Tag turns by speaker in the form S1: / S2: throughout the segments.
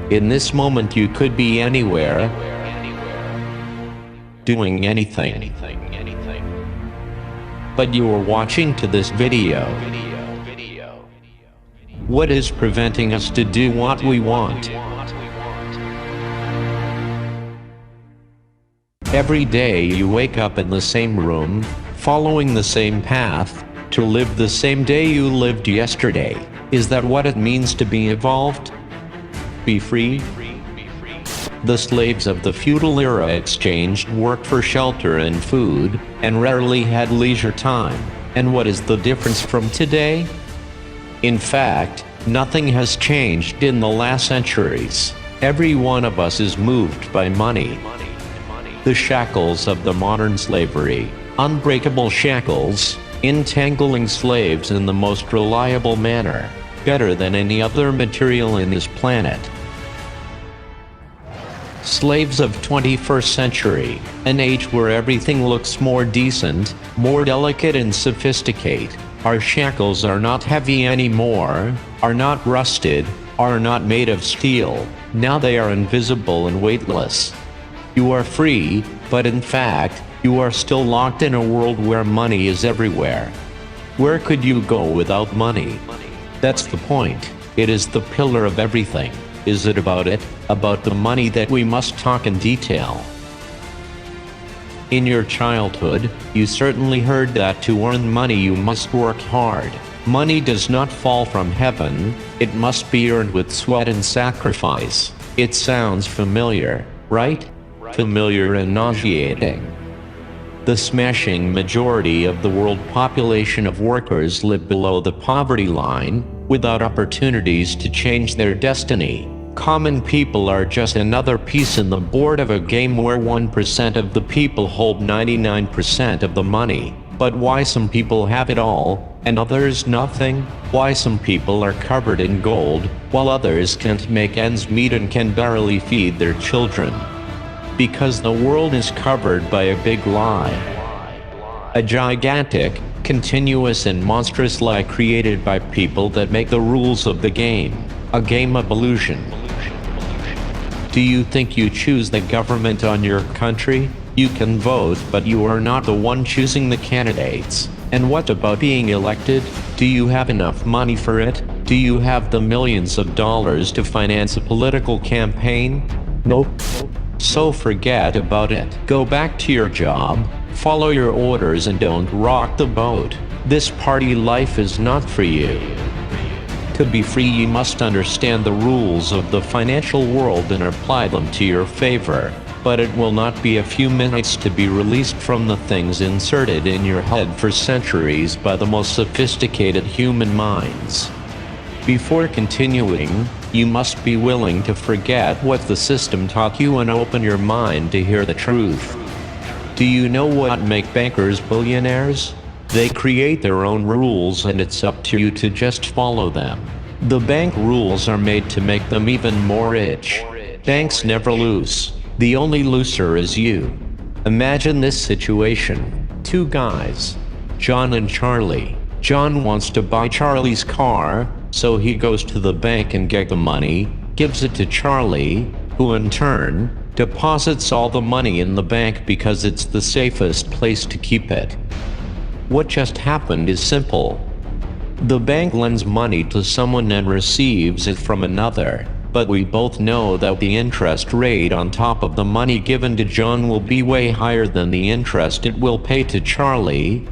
S1: In this moment you could be anywhere, doing anything. But you are watching to this video. What is preventing us to do what we want? Every day you wake up in the same room, following the same path, to live the same day you lived yesterday. Is that what it means to be evolved? Be free? The slaves of the feudal era exchanged work for shelter and food, and rarely had leisure time. And what is the difference from today? In fact, nothing has changed in the last centuries. Every one of us is moved by money. The shackles of the modern slavery, unbreakable shackles, entangling slaves in the most reliable manner, better than any other material in this planet. Slaves of 21st century, an age where everything looks more decent, more delicate and sophisticated. Our shackles are not heavy anymore, are not rusted, are not made of steel. Now they are invisible and weightless. You are free, but in fact, you are still locked in a world where money is everywhere. Where could you go without money? That's the point. It is the pillar of everything. Is it about it? About the money that we must talk in detail. In your childhood, you certainly heard that to earn money you must work hard. Money does not fall from heaven, it must be earned with sweat and sacrifice. It sounds familiar, right? Familiar and nauseating. The smashing majority of the world population of workers live below the poverty line, without opportunities to change their destiny. Common people are just another piece in the board of a game where 1% of the people hold 99% of the money. But why some people have it all, and others nothing? Why some people are covered in gold, while others can't make ends meet and can barely feed their children? Because the world is covered by a big lie. A gigantic, continuous and monstrous lie created by people that make the rules of the game. A game of illusion. Do you think you choose the government on your country? You can vote, but you are not the one choosing the candidates. And what about being elected? Do you have enough money for it? Do you have the millions of dollars to finance a political campaign? Nope. So forget about it. Go back to your job, follow your orders and don't rock the boat. This party life is not for you. To be free you must understand the rules of the financial world and apply them to your favor. But it will not be a few minutes to be released from the things inserted in your head for centuries by the most sophisticated human minds. Before continuing, you must be willing to forget what the system taught you and open your mind to hear the truth. Do you know what makes bankers billionaires? They create their own rules and it's up to you to just follow them. The bank rules are made to make them even more rich. Banks never lose. The only loser is you. Imagine this situation. Two guys, John and Charlie. John wants to buy Charlie's car, so he goes to the bank and gets the money, gives it to Charlie, who in turn deposits all the money in the bank because it's the safest place to keep it. What just happened is simple. The bank lends money to someone and receives it from another, but we both know that the interest rate on top of the money given to John will be way higher than the interest it will pay to Charlie.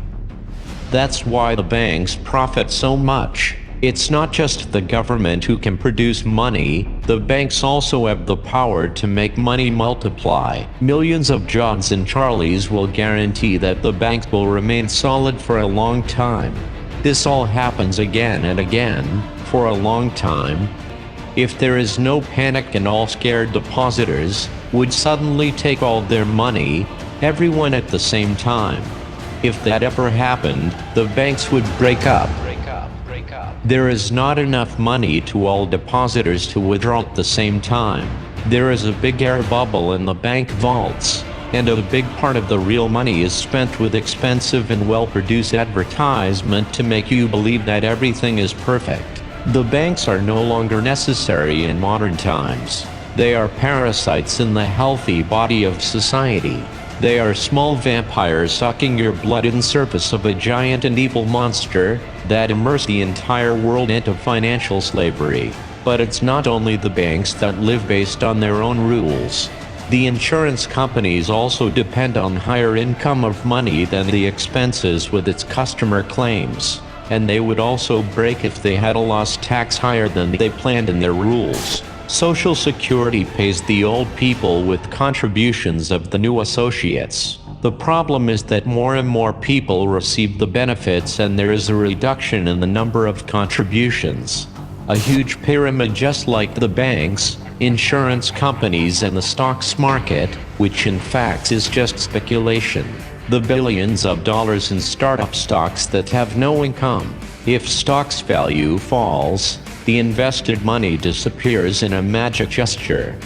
S1: That's why the banks profit so much. It's not just the government who can produce money, the banks also have the power to make money multiply. Millions of Johns and Charlies will guarantee that the banks will remain solid for a long time. This all happens again and again, for a long time. If there is no panic and all scared depositors would suddenly take all their money, everyone at the same time. If that ever happened, the banks would break up. There is not enough money to all depositors to withdraw at the same time. There is a big air bubble in the bank vaults, and a big part of the real money is spent with expensive and well-produced advertisement to make you believe that everything is perfect. The banks are no longer necessary in modern times. They are parasites in the healthy body of society. They are small vampires sucking your blood in service of a giant and evil monster that immerse the entire world into financial slavery. But it's not only the banks that live based on their own rules. The insurance companies also depend on higher income of money than the expenses with its customer claims. And they would also break if they had a loss tax higher than they planned in their rules. Social Security pays the old people with contributions of the new associates. The problem is that more and more people receive the benefits and there is a reduction in the number of contributions. A huge pyramid just like the banks, insurance companies and the stocks market, which in fact is just speculation. The billions of dollars in startup stocks that have no income. If stocks value falls, the invested money disappears in a magic gesture.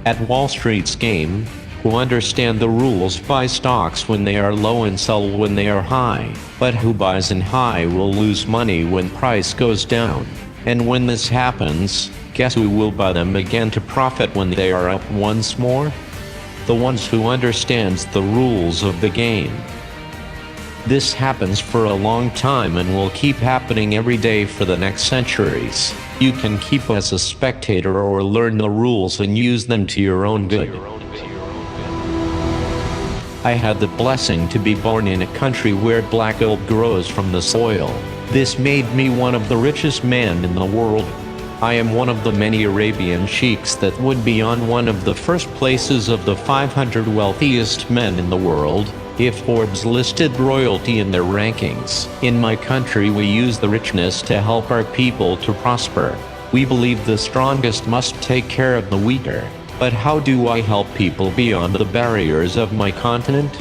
S1: At Wall Street's game, who understand the rules buy stocks when they are low and sell when they are high, but who buys in high will lose money when price goes down. And when this happens, guess who will buy them again to profit when they are up once more? The ones who understands the rules of the game. This happens for a long time and will keep happening every day for the next centuries. You can keep as a spectator or learn the rules and use them to your own good. I had the blessing to be born in a country where black gold grows from the soil. This made me one of the richest men in the world. I am one of the many Arabian sheiks that would be on one of the first places of the 500 wealthiest men in the world, if Forbes listed royalty in their rankings. In my country we use the richness to help our people to prosper. We believe the strongest must take care of the weaker. But how do I help people beyond the barriers of my continent?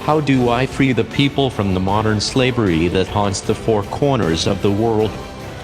S1: How do I free the people from the modern slavery that haunts the four corners of the world?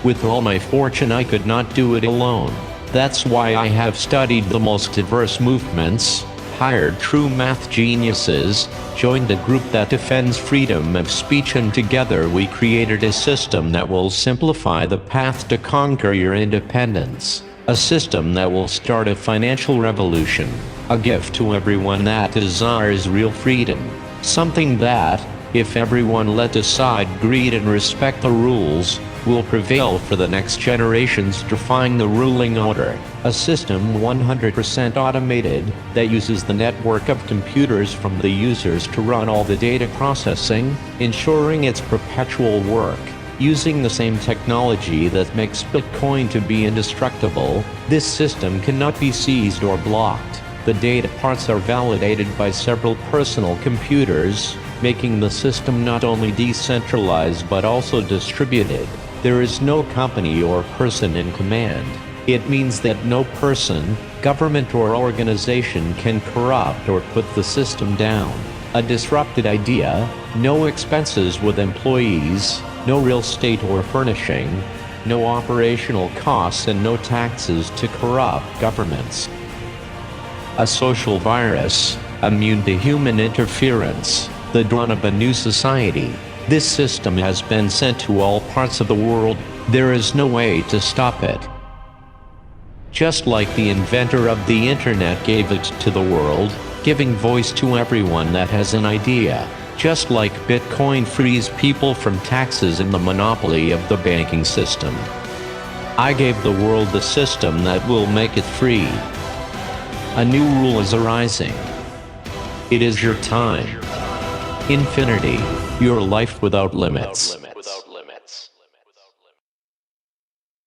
S1: With all my fortune I could not do it alone. That's why I have studied the most diverse movements, hired true math geniuses, joined a group that defends freedom of speech, and together we created a system that will simplify the path to conquer your independence. A system that will start a financial revolution. A gift to everyone that desires real freedom. Something that, if everyone let aside greed and respect the rules, will prevail for the next generations defying the ruling order. A system 100% automated that uses the network of computers from the users to run all the data processing, ensuring its perpetual work. Using the same technology that makes Bitcoin to be indestructible, this system cannot be seized or blocked. The data parts are validated by several personal computers, making the system not only decentralized but also distributed. There is no company or person in command. It means that no person, government or organization can corrupt or put the system down. A disrupted idea, no expenses with employees, no real estate or furnishing, no operational costs and no taxes to corrupt governments. A social virus, immune to human interference, the dawn of a new society. This system has been sent to all parts of the world. There is no way to stop it. Just like the inventor of the internet gave it to the world, giving voice to everyone that has an idea. Just like Bitcoin frees people from taxes and the monopoly of the banking system. I gave the world the system that will make it free. A new rule is arising. It is your time. Infinity, your life without limits.